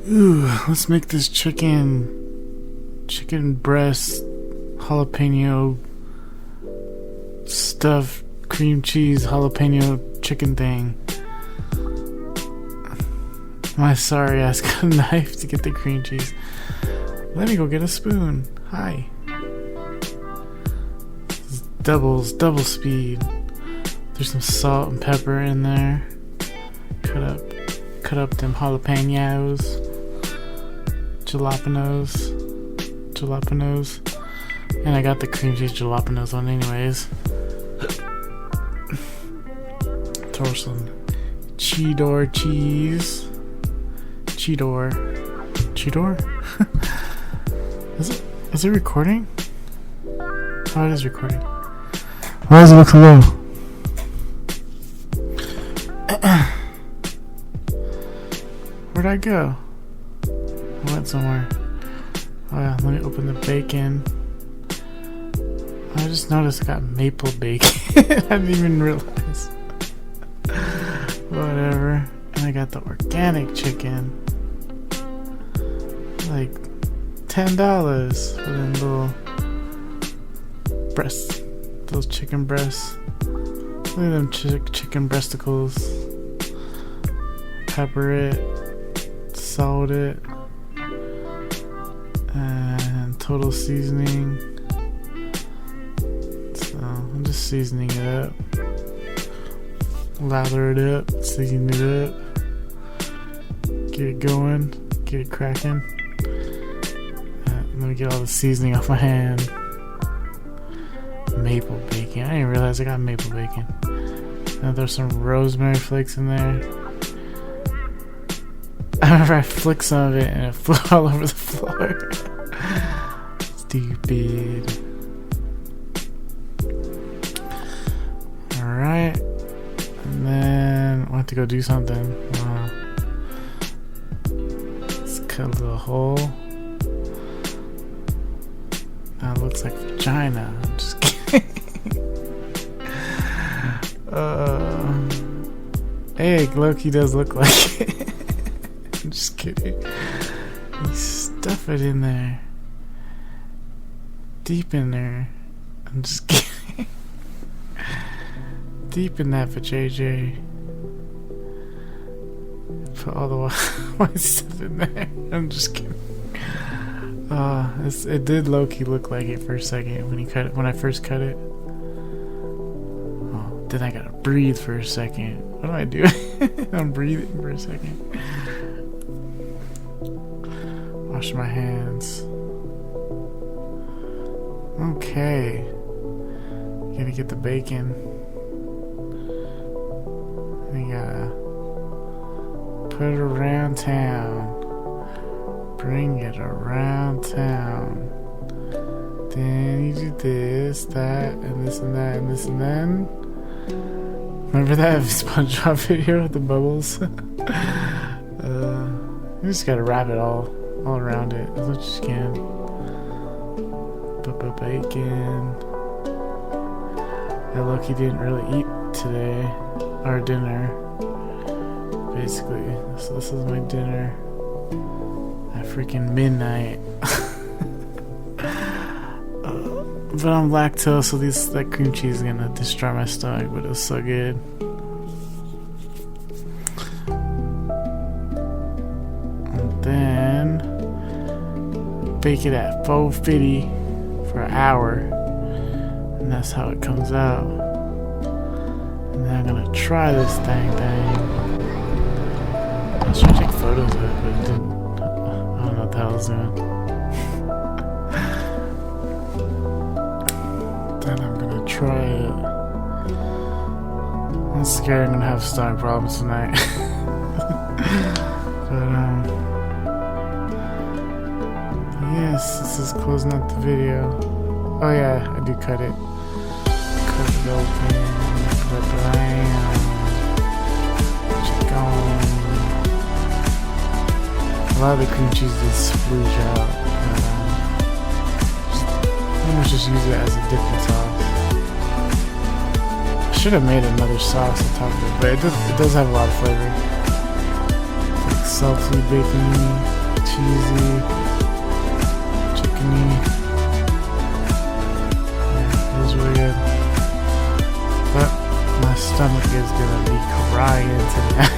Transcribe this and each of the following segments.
Ooh, let's make this chicken breast jalapeno stuffed cream cheese jalapeno chicken thing. My sorry ass got a knife to get the cream cheese. Let me go get a spoon. Hi. Double speed. There's some salt and pepper in there. Cut up them jalapenos. Jalapenos. And I got the cream cheese jalapenos one anyways. Throw some cheddar cheese. Cheddar? Is it recording? Oh, it is recording. Why does it look low? Where'd I go? I went somewhere. Oh yeah, let me open the bacon. I just noticed I got maple bacon. I didn't even realize. Whatever. And I got the organic chicken. Like $10 for them little breasts. Those chicken breasts. Look at them chicken breasticles. Pepper it. Salt it. And total seasoning. So I'm just seasoning it up. Lather it up. Season it up. Get it going. Get it cracking. Let me get all the seasoning off my hand. Maple bacon. I didn't realize I got maple bacon. Now there's some rosemary flakes in there. I remember I flicked some of it and it flew all over the floor. Stupid. Alright. And then I went to go do something. Let's cut a little hole. That looks like vagina. I'm just kidding. Egg, Loki does look like it. I'm just kidding. You stuff it in there. Deep in there. I'm just kidding. Deep in that for JJ. Put all the white stuff in there. I'm just kidding. It did low-key look like it for a second when I first cut it. Oh, then I gotta breathe for a second. What am I doing? I'm breathing for a second. Wash my hands. Okay. Gotta get the bacon. I gotta put it around town. Bring it around town. Then you do this, that, and this and that, and this and then. Remember that SpongeBob video with the bubbles? You just gotta wrap it all around it as much as you can. Bacon. I lucky didn't really eat today. Our dinner. Basically. So this is my dinner. At freaking midnight. But I'm lactose, so that cream cheese is gonna destroy my stomach, but it's so good. And then bake it at 450 for an hour, and that's how it comes out. And then I'm gonna try this thing. I was trying to take photos of it, but it didn't. I don't know what the hell I was doing. Then I'm gonna try it. I'm scared I'm gonna have stomach problems tonight. But yes, this is closing out the video. Oh yeah, I do cut it. Cut it open. Put it around. Chicken. A lot of the cream cheese is splooge out. I'm gonna just use it as a dipping sauce. I should have made another sauce on top of it, but it does have a lot of flavor. Like salty bacon. cheesy, chickeny. Yeah, it was really good. But my stomach is gonna be crying tonight.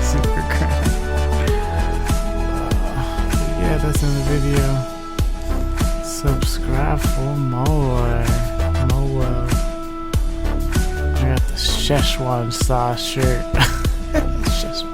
Super crying. But yeah, that's in the video. Subscribe for more. I got the Szechuan sauce shirt. Szechuan.